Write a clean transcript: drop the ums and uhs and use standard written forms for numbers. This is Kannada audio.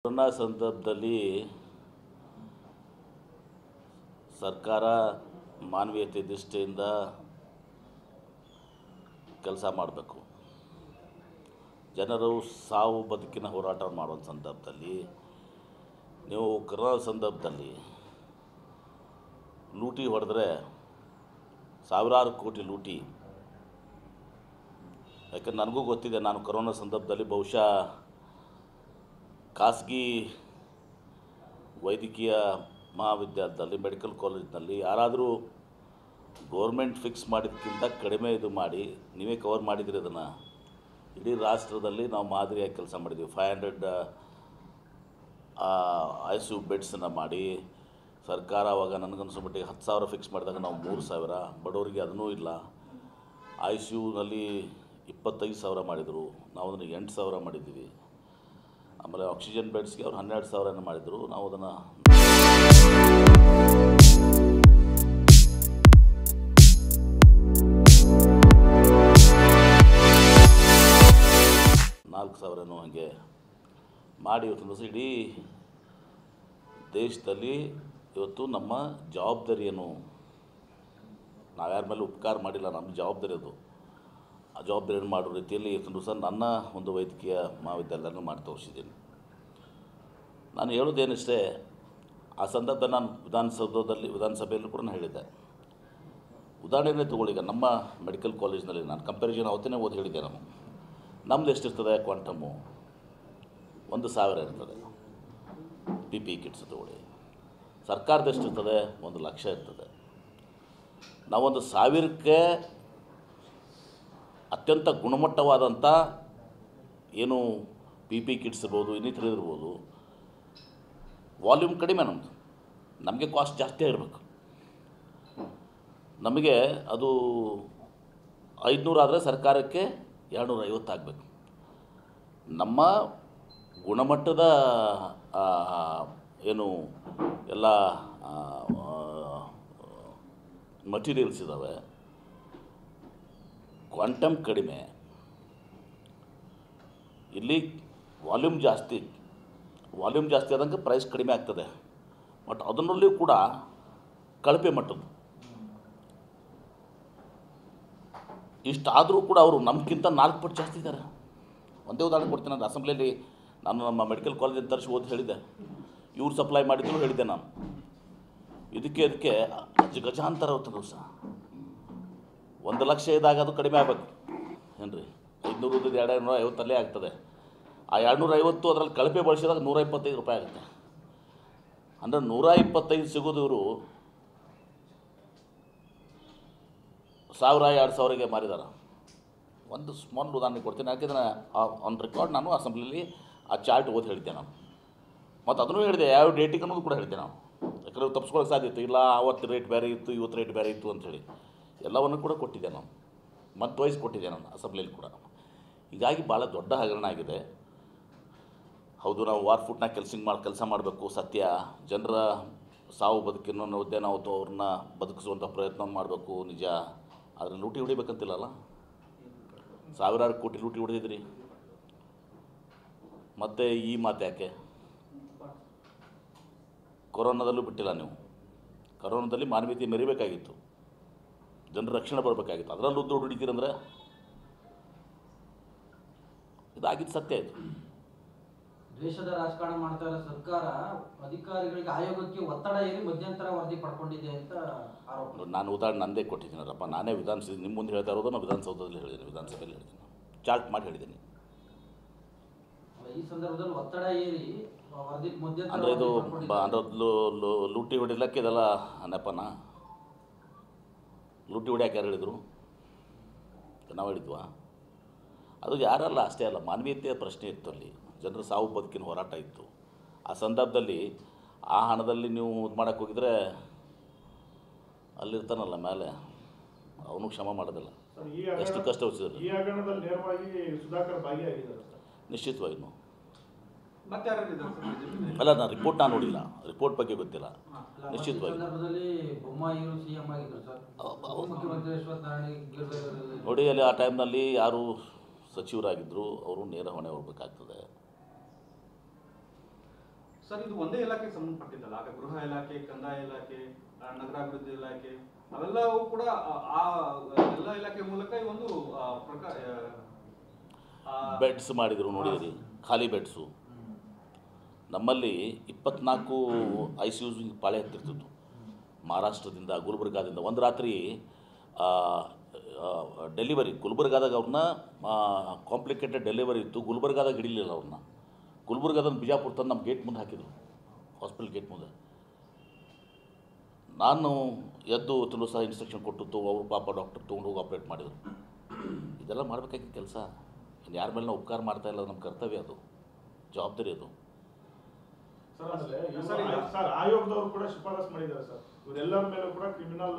ಕೊರೋನಾ ಸಂದರ್ಭದಲ್ಲಿ ಸರ್ಕಾರ ಮಾನವೀಯತೆ ದೃಷ್ಟಿಯಿಂದ ಕೆಲಸ ಮಾಡಬೇಕು. ಜನರು ಸಾವು ಬದುಕಿನ ಹೋರಾಟ ಮಾಡೋ ಸಂದರ್ಭದಲ್ಲಿ ನೀವು ಕೊರೋನಾ ಸಂದರ್ಭದಲ್ಲಿ ಲೂಟಿ ಹೊಡೆದ್ರೆ ಸಾವಿರಾರು ಕೋಟಿ ಲೂಟಿ. ಯಾಕಂದ್ರೆ ನನಗೂ ಗೊತ್ತಿದೆ, ನಾನು ಕೊರೋನಾ ಸಂದರ್ಭದಲ್ಲಿ ಬಹುಶಃ ಖಾಸಗಿ ವೈದ್ಯಕೀಯ ಮಹಾವಿದ್ಯಾಲಯದಲ್ಲಿ ಮೆಡಿಕಲ್ ಕಾಲೇಜಿನಲ್ಲಿ ಯಾರಾದರೂ ಗೌರ್ಮೆಂಟ್ ಫಿಕ್ಸ್ ಮಾಡಿದ್ದಕ್ಕಿಂತ ಕಡಿಮೆ ಇದು ಮಾಡಿ ನೀವೇ ಕವರ್ ಮಾಡಿದಿರಿ. ಅದನ್ನು ಇಡೀ ರಾಷ್ಟ್ರದಲ್ಲಿ ನಾವು ಮಾದರಿಯಾಗಿ ಕೆಲಸ ಮಾಡಿದ್ದೀವಿ. 500 ICU ಬೆಡ್ಸನ್ನು ಮಾಡಿ ಸರ್ಕಾರ ಆವಾಗ ನನಗನ್ಸೋ ಮಟ್ಟಿಗೆ 10,000 ಫಿಕ್ಸ್ ಮಾಡಿದಾಗ ನಾವು 3,000, ಬಡವರಿಗೆ ಅದನ್ನೂ ಇಲ್ಲ. ICUನಲ್ಲಿ 25,000 ಮಾಡಿದರು, ನಾವು ಅದನ್ನು 8,000 ಮಾಡಿದ್ದೀವಿ. ಆಮೇಲೆ ಆಕ್ಸಿಜನ್ ಬೆಡ್ಸ್ಗೆ ಅವ್ರು 12,000 ಮಾಡಿದರು, ನಾವು ಅದನ್ನು 4,000 ಹಾಗೆ ಮಾಡಿ ಇವತ್ತು ದಿವಸ ಇಡೀ ದೇಶದಲ್ಲಿ ಇವತ್ತು ನಮ್ಮ ಜವಾಬ್ದಾರಿ ಏನು, ನಾವು ಯಾರ ಮೇಲೆ ಉಪಕಾರ ಮಾಡಿಲ್ಲ, ನಮ್ಮ ಜವಾಬ್ದಾರಿ ಅದು. ಆ ಜವಾಬ್ದಾರಿಯನ್ನು ಮಾಡೋ ರೀತಿಯಲ್ಲಿ ಇವತ್ತು ದಿವಸ ನನ್ನ ಒಂದು ವೈದ್ಯಕೀಯ ಮಹಾವಿದ್ಯಾಲಯವನ್ನು ಮಾಡಿ ತೋರಿಸಿದ್ದೀನಿ. ನಾನು ಹೇಳೋದೇನಿಷ್ಟೇ, ಆ ಸಂದರ್ಭದಲ್ಲಿ ನಾನು ವಿಧಾನಸಭೆಯಲ್ಲೂ ಕೂಡ ನಾನು ಹೇಳಿದ್ದೆ. ಉದಾಹರಣೆನೇ ತೊಗೊಳ್ಳಿ, ಈಗ ನಮ್ಮ ಮೆಡಿಕಲ್ ಕಾಲೇಜ್ನಲ್ಲಿ ನಾನು ಕಂಪ್ಯಾರಿಸನ್ ಅವತ್ತೇ ಹೇಳಿದ್ದೆ. ನಮ್ಮದು ಎಷ್ಟಿರ್ತದೆ ಕ್ವಾಂಟಮು? 1,000 ಇರ್ತದೆ. PPE ಕಿಟ್ಸ್ ತೊಗೊಳ್ಳಿ. ಸರ್ಕಾರದ ಎಷ್ಟಿರ್ತದೆ? 1,00,000 ಇರ್ತದೆ. ನಾವೊಂದು 1,000ಕ್ಕೆ ಅತ್ಯಂತ ಗುಣಮಟ್ಟವಾದಂಥ ಏನು PPE ಕಿಟ್ಸ್ ಇರ್ಬೋದು, ಇನ್ನಿತರ ಇರ್ಬೋದು, ವಾಲ್ಯೂಮ್ ಕಡಿಮೆ ನಮಗೆ ಕಾಸ್ಟ್ ಜಾಸ್ತಿ ಆಗಿರಬೇಕು. ನಮಗೆ ಅದು 500 ಆದರೆ ಸರ್ಕಾರಕ್ಕೆ 250 ಆಗಬೇಕು. ನಮ್ಮ ಗುಣಮಟ್ಟದ ಏನು ಎಲ್ಲ ಮಟೀರಿಯಲ್ಸ್ ಇದ್ದಾವೆ, ಕ್ವಾಂಟಮ್ ಕಡಿಮೆ, ಇಲ್ಲಿ ವಾಲ್ಯೂಮ್ ಜಾಸ್ತಿ ಆದಂಗೆ ಪ್ರೈಸ್ ಕಡಿಮೆ ಆಗ್ತದೆ. ಬಟ್ ಅದರಲ್ಲೂ ಕೂಡ ಕಳಪೆ ಮಟ್ಟದ್ದು. ಇಷ್ಟಾದರೂ ಕೂಡ ಅವರು ನಮಗಿಂತ 4 ಪಟ್ಟು ಜಾಸ್ತಿ ಇದ್ದಾರೆ. ಒಂದೇ ಉದಾಹರಣೆ ಕೊಡ್ತೀನಿ. ನಾನು ಅಸೆಂಬ್ಲಿಯಲ್ಲಿ ನಾನು ನಮ್ಮ ಮೆಡಿಕಲ್ ಕಾಲೇಜಿಂದ ತರಿಸಿ ಓದಿ ಹೇಳಿದ್ದೆ, ಇವ್ರು ಸಪ್ಲೈ ಮಾಡಿದ್ರು ಹೇಳಿದ್ದೆ ನಾನು. ಇದಕ್ಕೆ ಗಜಾಂತರ ಹೊತ್ತು ಸಹ 1,00,000 ಇದ್ದಾಗ ಅದು ಕಡಿಮೆ ಆಗಬೇಕು ಏನು ರೀ. 500 250 ಅಲ್ಲೇ ಆಗ್ತದೆ. ಆ 250 ಅದರಲ್ಲಿ ಕಳಪೆ ಬಳಸಿದಾಗ 125 ರೂಪಾಯಿ ಆಗುತ್ತೆ. ಅಂದರೆ 125 ಸಿಗೋದು ಇವರು 1,000-2,000ಗೆ ಮಾರಿದಾರೆ. ಒಂದು ಸ್ಮಾಲ್ ಉದಾಹರಣೆ ಕೊಡ್ತೀನಿ. ಯಾಕೆಂದರೆ ಆನ್ ರೆಕಾರ್ಡ್ ನಾನು ಅಸೆಂಬ್ಲಿಯಲ್ಲಿ ಆ ಚಾರ್ಟ್ ಓದಿ ಹೇಳಿದ್ದೆ ನಾನು. ಮತ್ತು ಅದನ್ನು ಹೇಳಿದೆ, ಯಾವ ಡೇಟಿಗೆ ಅನ್ನೋದು ಕೂಡ ಹೇಳಿದ್ದೆ ನಾವು. ಯಾಕಂದರೆ ತಪ್ಪಿಸ್ಕೊಳ್ಳೋಕೆ ಸಾಧ್ಯ ಇತ್ತು. ಇಲ್ಲ ಅವತ್ತು ರೇಟ್ ಬೇರೆ ಇತ್ತು, ಇವತ್ತು ರೇಟ್ ಬೇರೆ ಇತ್ತು ಅಂಥೇಳಿ ಎಲ್ಲವನ್ನು ಕೂಡ ಕೊಟ್ಟಿದ್ದೆ ನಾನು. ಮತ್ತು ಕೊಟ್ಟಿದ್ದೆ ನಾನು ಅಸೆಂಬ್ಲಿಯಲ್ಲಿ ಕೂಡ. ಹೀಗಾಗಿ ಭಾಳ ದೊಡ್ಡ ಹಗರಣ ಆಗಿದೆ. ಹೌದು, ನಾವು ವಾರ್ ಫುಟ್ನಾಗ ಕೆಲಸ ಮಾಡಬೇಕು, ಸತ್ಯ. ಜನರ ಸಾವು ಬದುಕಿನ ನೌದ್ಯ ನಾವು ಅವ್ರನ್ನ ಬದುಕಿಸುವಂಥ ಪ್ರಯತ್ನ ಮಾಡಬೇಕು, ನಿಜ. ಆದರೆ ಲೂಟಿ ಹೊಡಿಬೇಕಂತಿಲ್ಲಲ್ಲ. ಸಾವಿರಾರು ಕೋಟಿ ಲೂಟಿ ಹೊಡೆದಿದ್ರಿ. ಮತ್ತು ಈ ಮಾತು ಯಾಕೆ? ಕೊರೋನಾದಲ್ಲೂ ಬಿಟ್ಟಿಲ್ಲ ನೀವು. ಕೊರೋನಾದಲ್ಲಿ ಮಾನವೀಯತೆ ಮೆರಿಬೇಕಾಗಿತ್ತು, ಜನರ ರಕ್ಷಣೆ ಬರಬೇಕಾಗಿತ್ತು. ಅದರಲ್ಲೂ ದುಡ್ಡು ಹೊಡಿತೀರಂದರೆ ಇದಾಗಿದ್ದು ಸತ್ಯ. ಇದು ದೇಶದ ರಾಜಕಾರಣ ಮಾಡ್ತಾ ಇರೋ ಸರ್ಕಾರ ಅಧಿಕಾರಿಗಳಿಗೆ ಆಯೋಗಕ್ಕೆ ಒತ್ತಡ ಏರಿ ಮಧ್ಯಂತರ ವರದಿ ಪಡ್ಕೊಂಡಿದೆ ಅಂತ ಆರೋಪ. ನಾನು ಉದಾಹರಣೆ ನಂದೇ ಕೊಟ್ಟಿದ್ದೀನಲ್ಲಪ್ಪ. ನಾನೇ ನಿಮ್ಮ ಮುಂದೆ ಹೇಳ್ತಾ ಇರೋದು ನಾನು ವಿಧಾನಸೌಧದಲ್ಲಿ ಹೇಳಿದ್ದೀನಿ, ವಿಧಾನಸಭೆಯಲ್ಲಿ ಹೇಳಿದ್ದೀನಿ, ಚಾರ್ಟ್ ಮಾಡಿ ಹೇಳಿದ್ದೀನಿ. ಈ ಸಂದರ್ಭದಲ್ಲಿ ಒತ್ತಡ ಏರಿ ವರದಿ ಮಧ್ಯಂತರ ಅಂದರೆ ಇದು ಲೂಟಿ ಹೊಡಿಲಿಕ್ಕೆ ಇದೆಲ್ಲ ನೆಪನ? ಲೂಟಿ ಹೊಡ್ಯಾಕೆ ಯಾರು ಹೇಳಿದರು? ನಾವು ಹೇಳಿದ್ವಾ? ಅದು ಯಾರಲ್ಲ, ಅಷ್ಟೇ ಅಲ್ಲ, ಮಾನವೀಯತೆಯ ಪ್ರಶ್ನೆ ಇತ್ತು. ಅಲ್ಲಿ ಜನರ ಸಾವು ಬದುಕಿನ ಹೋರಾಟ ಇತ್ತು. ಆ ಸಂದರ್ಭದಲ್ಲಿ ಆ ಹಣದಲ್ಲಿ ನೀವು ಇದು ಮಾಡೋಕ್ಕೆ ಹೋಗಿದ್ರೆ ಅಲ್ಲಿರ್ತಾನಲ್ಲ ಮೇಲೆ, ಅವನು ಕ್ಷಮ ಮಾಡೋದಿಲ್ಲ. ಎಷ್ಟು ಕಷ್ಟ ವಹಿಸಿದ್ರು ನಿಶ್ಚಿತವಾಗಿ. ಅಲ್ಲ, ನಾನು ರಿಪೋರ್ಟ್ ನಾನು ನೋಡಿಲ್ಲ, ರಿಪೋರ್ಟ್ ಬಗ್ಗೆ ಗೊತ್ತಿಲ್ಲ. ನಿಶ್ಚಿತವಾಗಿ ನೋಡಿ, ಅಲ್ಲಿ ಆ ಟೈಮ್ನಲ್ಲಿ ಯಾರು ಸಚಿವರಾಗಿದ್ದರು ಅವರು ನೇರ ಹೊಣೆ ಹೋಗಬೇಕಾಗ್ತದೆ. ಸರ್ ಇದು ಒಂದೇ ಇಲಾಖೆಗೆ ಸಂಬಂಧಪಟ್ಟಿದ್ದಲ್ಲ, ಆಗ ಗೃಹ ಇಲಾಖೆ, ಕಂದಾಯ ಇಲಾಖೆ, ನಗರಾಭಿವೃದ್ಧಿ ಇಲಾಖೆ ಅವೆಲ್ಲವೂ ಕೂಡ ಆ ಎಲ್ಲ ಇಲಾಖೆ ಮೂಲಕ ಈ ಒಂದು ಬೆಡ್ಸ್ ಮಾಡಿದರು ನೋಡಿದ್ರಿ, ಖಾಲಿ ಬೆಡ್ಸು. ನಮ್ಮಲ್ಲಿ 24 ICUs ಪಾಳೆ ಹತ್ತಿರ್ತಿತ್ತು ಮಹಾರಾಷ್ಟ್ರದಿಂದ, ಗುಲ್ಬರ್ಗಾದಿಂದ. ಒಂದು ರಾತ್ರಿ ಡೆಲಿವರಿ ಗುಲ್ಬರ್ಗಾದಾಗ ಅವ್ರನ್ನ ಕಾಂಪ್ಲಿಕೇಟೆಡ್ ಡೆಲಿವರಿ ಇತ್ತು, ಗುಲ್ಬರ್ಗಾದಾಗ ಹಿಡಿಲಿಲ್ಲ ಅವ್ರನ್ನ. ಗುಲ್ಬರ್ಗಾದ ಬಿಜಾಪುರ ತಂದು ನಮ್ಮ ಗೇಟ್ ಮುಂದೆ ಹಾಕಿದರು, ಹಾಸ್ಪಿಟಲ್ ಗೇಟ್ ಮುಂದೆ. ನಾನು ಎದ್ದು ತಿನ್ನು ಸಹ ಇನ್ಸ್ಟ್ರಕ್ಷನ್ ಕೊಟ್ಟು ಅವರು ಪಾಪ ಡಾಕ್ಟರ್ ತೊಗೊಂಡು ಹೋಗಿ ಆಪ್ರೇಟ್ ಮಾಡಿದರು. ಇದೆಲ್ಲ ಮಾಡಬೇಕಾಗಿದ್ದ ಕೆಲಸ. ಇನ್ನು ಯಾರ ಮೇಲೆ ನಾವು ಉಪಕಾರ ಮಾಡ್ತಾ ಇಲ್ಲ, ನಮ್ಮ ಕರ್ತವ್ಯ ಅದು, ಜವಾಬ್ದಾರಿ ಅದು. ಸರ್ ಆಯೋಗದವರು ಕೂಡ ಶಿಫಾರಸ್ ಮಾಡಿದ್ದಾರೆ ಸರ್, ಇವರೆಲ್ಲರ ಮೇಲೂ ಕೂಡ ಕ್ರಿಮಿನಲ್